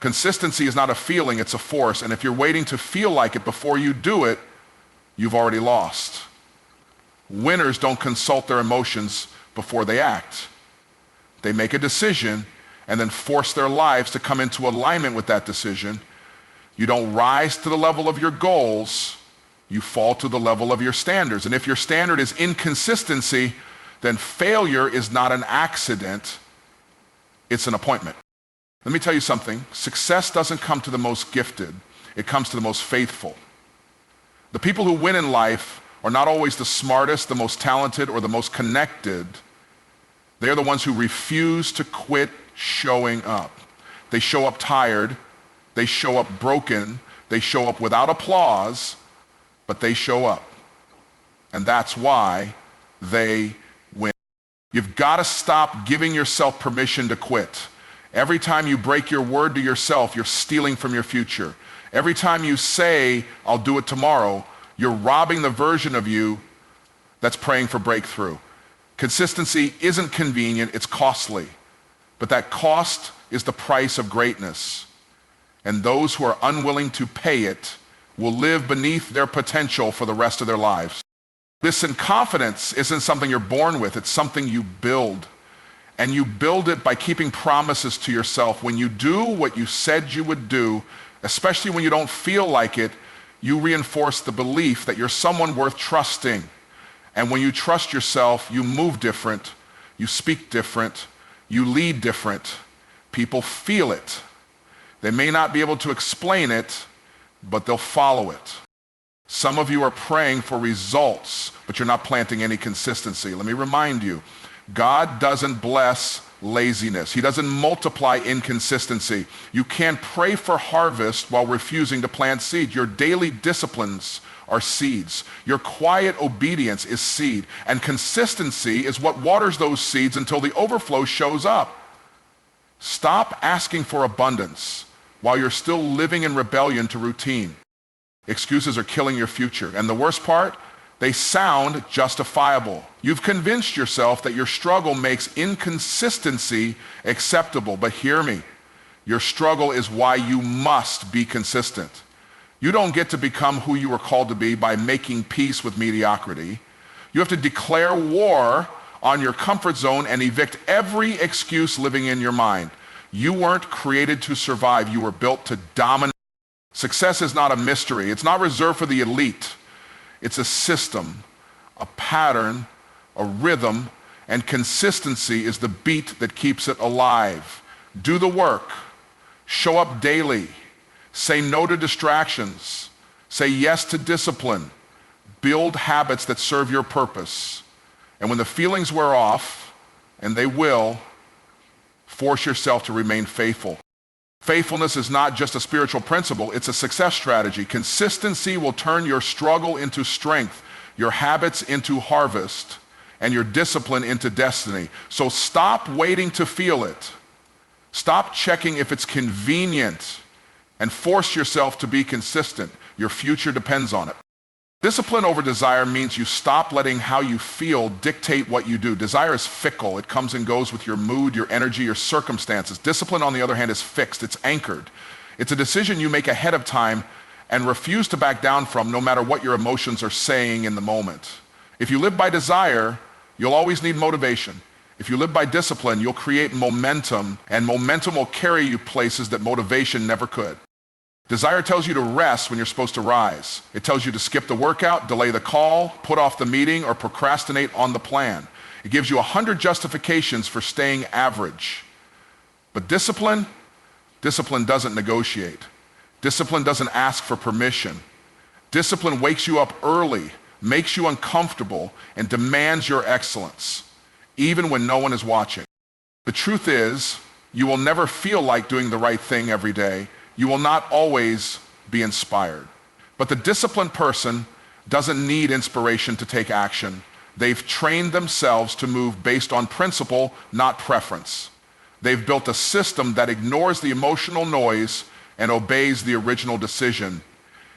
Consistency is not a feeling, it's a force. And if you're waiting to feel like it before you do it, you've already lost. Winners don't consult their emotions before they act. They make a decision and then force their lives to come into alignment with that decision. You don't rise to the level of your goals, you fall to the level of your standards. And if your standard is inconsistency, then failure is not an accident, it's an appointment. Let me tell you something, success doesn't come to the most gifted, it comes to the most faithful. The people who win in life are not always the smartest, the most talented, or the most connected. They're the ones who refuse to quit showing up. They show up tired, they show up broken, they show up without applause, but they show up. And that's why they win. You've got to stop giving yourself permission to quit. Every time you break your word to yourself, you're stealing from your future. Every time you say, I'll do it tomorrow, you're robbing the version of you that's praying for breakthrough. Consistency isn't convenient, it's costly. But that cost is the price of greatness. And those who are unwilling to pay it will live beneath their potential for the rest of their lives. Listen, confidence isn't something you're born with, it's something you build. And you build it by keeping promises to yourself. When you do what you said you would do, especially when you don't feel like it, you reinforce the belief that you're someone worth trusting. And when you trust yourself, you move different, you speak different, you lead different. People feel it. They may not be able to explain it, but they'll follow it. Some of you are praying for results, but you're not planting any consistency. Let me remind you, God doesn't bless laziness. He doesn't multiply inconsistency. You can't pray for harvest while refusing to plant seed. Your daily disciplines are seeds. Your quiet obedience is seed. And consistency is what waters those seeds until the overflow shows up. Stop asking for abundance while you're still living in rebellion to routine. Excuses are killing your future. And the worst part, they sound justifiable. You've convinced yourself that your struggle makes inconsistency acceptable. But hear me, your struggle is why you must be consistent. You don't get to become who you were called to be by making peace with mediocrity. You have to declare war on your comfort zone and evict every excuse living in your mind. You weren't created to survive, you were built to dominate. Success is not a mystery. It's not reserved for the elite. It's a system, a pattern, a rhythm, and consistency is the beat that keeps it alive. Do the work, show up daily, say no to distractions, say yes to discipline, build habits that serve your purpose. And when the feelings wear off, and they will, force yourself to remain faithful. Faithfulness is not just a spiritual principle, it's a success strategy. Consistency will turn your struggle into strength, your habits into harvest, and your discipline into destiny. So stop waiting to feel it. Stop checking if it's convenient and force yourself to be consistent. Your future depends on it. Discipline over desire means you stop letting how you feel dictate what you do. Desire is fickle. It comes and goes with your mood, your energy, your circumstances. Discipline, on the other hand, is fixed. It's anchored. It's a decision you make ahead of time and refuse to back down from no matter what your emotions are saying in the moment. If you live by desire, you'll always need motivation. If you live by discipline, you'll create momentum, and momentum will carry you places that motivation never could. Desire tells you to rest when you're supposed to rise. It tells you to skip the workout, delay the call, put off the meeting, or procrastinate on the plan. It gives you 100 justifications for staying average. But discipline doesn't negotiate. Discipline doesn't ask for permission. Discipline wakes you up early, makes you uncomfortable, and demands your excellence, even when no one is watching. The truth is, you will never feel like doing the right thing every day. You will not always be inspired. But the disciplined person doesn't need inspiration to take action. They've trained themselves to move based on principle, not preference. They've built a system that ignores the emotional noise and obeys the original decision.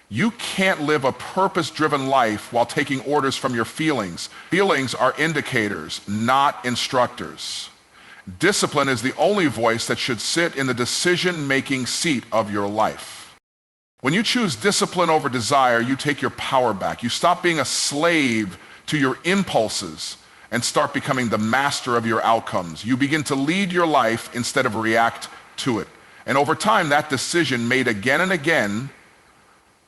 You can't live a purpose-driven life while taking orders from your feelings. Feelings are indicators, not instructors. Discipline is the only voice that should sit in the decision-making seat of your life. When you choose discipline over desire, you take your power back. You stop being a slave to your impulses and start becoming the master of your outcomes. You begin to lead your life instead of react to it. And over time, that decision made again and again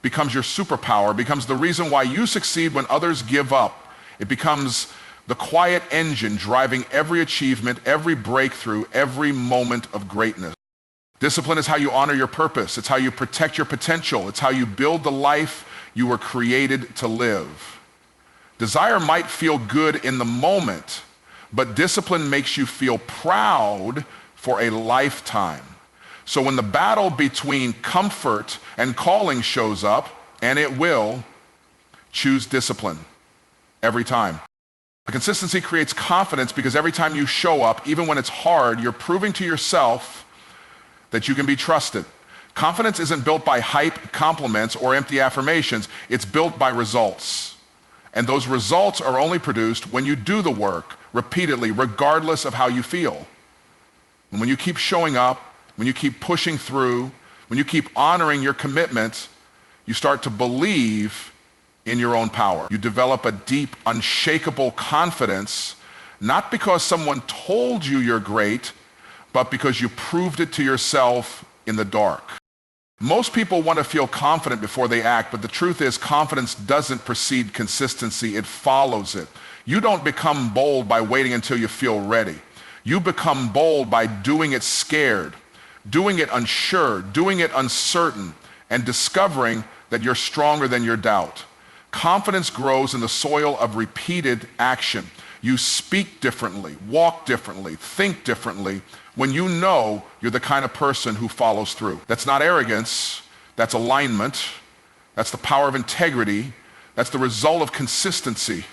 becomes your superpower, becomes the reason why you succeed when others give up. It becomes the quiet engine driving every achievement, every breakthrough, every moment of greatness. Discipline is how you honor your purpose. It's how you protect your potential. It's how you build the life you were created to live. Desire might feel good in the moment, but discipline makes you feel proud for a lifetime. So when the battle between comfort and calling shows up, and it will, choose discipline every time. The consistency creates confidence because every time you show up, even when it's hard, you're proving to yourself that you can be trusted. Confidence isn't built by hype, compliments, or empty affirmations. It's built by results. And those results are only produced when you do the work repeatedly, regardless of how you feel. And when you keep showing up, when you keep pushing through, when you keep honoring your commitments, you start to believe in your own power. You develop a deep, unshakable confidence, not because someone told you you're great, but because you proved it to yourself in the dark. Most people want to feel confident before they act, but the truth is confidence doesn't precede consistency, it follows it. You don't become bold by waiting until you feel ready. You become bold by doing it scared, doing it unsure, doing it uncertain, and discovering that you're stronger than your doubt. Confidence grows in the soil of repeated action. You speak differently, walk differently, think differently when you know you're the kind of person who follows through. That's not arrogance, that's alignment, that's the power of integrity, that's the result of consistency.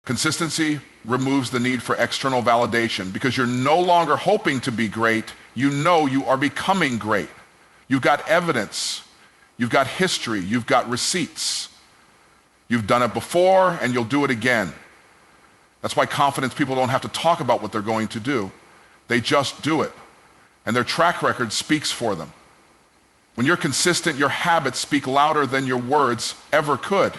Consistency removes the need for external validation because you're no longer hoping to be great, you know you are becoming great. You've got evidence, you've got history, you've got receipts. You've done it before and you'll do it again. That's why confidence people don't have to talk about what they're going to do. They just do it. And their track record speaks for them. When you're consistent, your habits speak louder than your words ever could.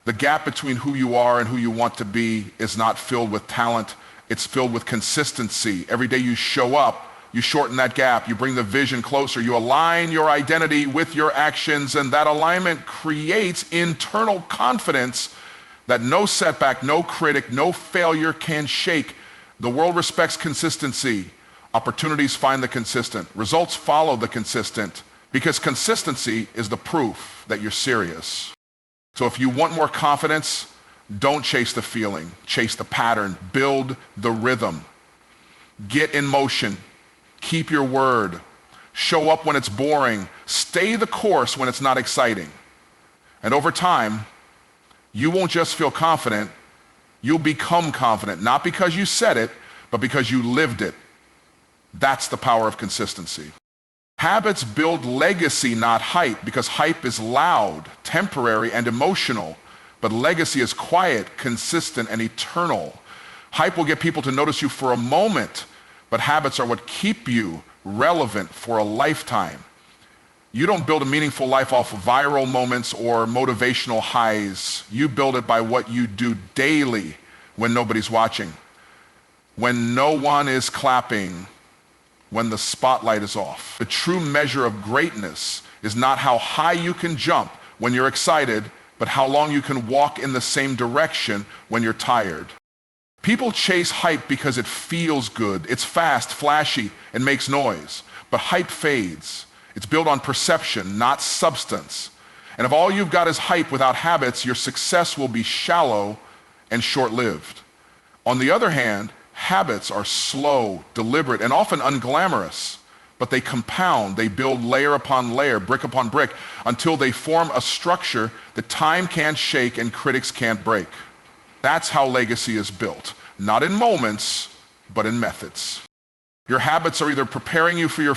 The gap between who you are and who you want to be is not filled with talent, it's filled with consistency. Every day you show up, you shorten that gap, you bring the vision closer, you align your identity with your actions, and that alignment creates internal confidence that no setback, no critic, no failure can shake. The world respects consistency. Opportunities find the consistent. Results follow the consistent because consistency is the proof that you're serious. So if you want more confidence, don't chase the feeling, chase the pattern, build the rhythm. Get in motion. Keep your word. Show up when it's boring. Stay the course when it's not exciting. And over time, you won't just feel confident, you'll become confident, not because you said it, but because you lived it. That's the power of consistency. Habits build legacy, not hype, because hype is loud, temporary, and emotional, but legacy is quiet, consistent, and eternal. Hype will get people to notice you for a moment, but habits are what keep you relevant for a lifetime. You don't build a meaningful life off of viral moments or motivational highs. You build it by what you do daily when nobody's watching, when no one is clapping, when the spotlight is off. The true measure of greatness is not how high you can jump when you're excited, but how long you can walk in the same direction when you're tired. People chase hype because it feels good. It's fast, flashy, and makes noise. But hype fades. It's built on perception, not substance. And if all you've got is hype without habits, your success will be shallow and short-lived. On the other hand, habits are slow, deliberate, and often unglamorous, but they compound, they build layer upon layer, brick upon brick, until they form a structure that time can't shake and critics can't break. That's how legacy is built, not in moments, but in methods. Your habits are either preparing you for your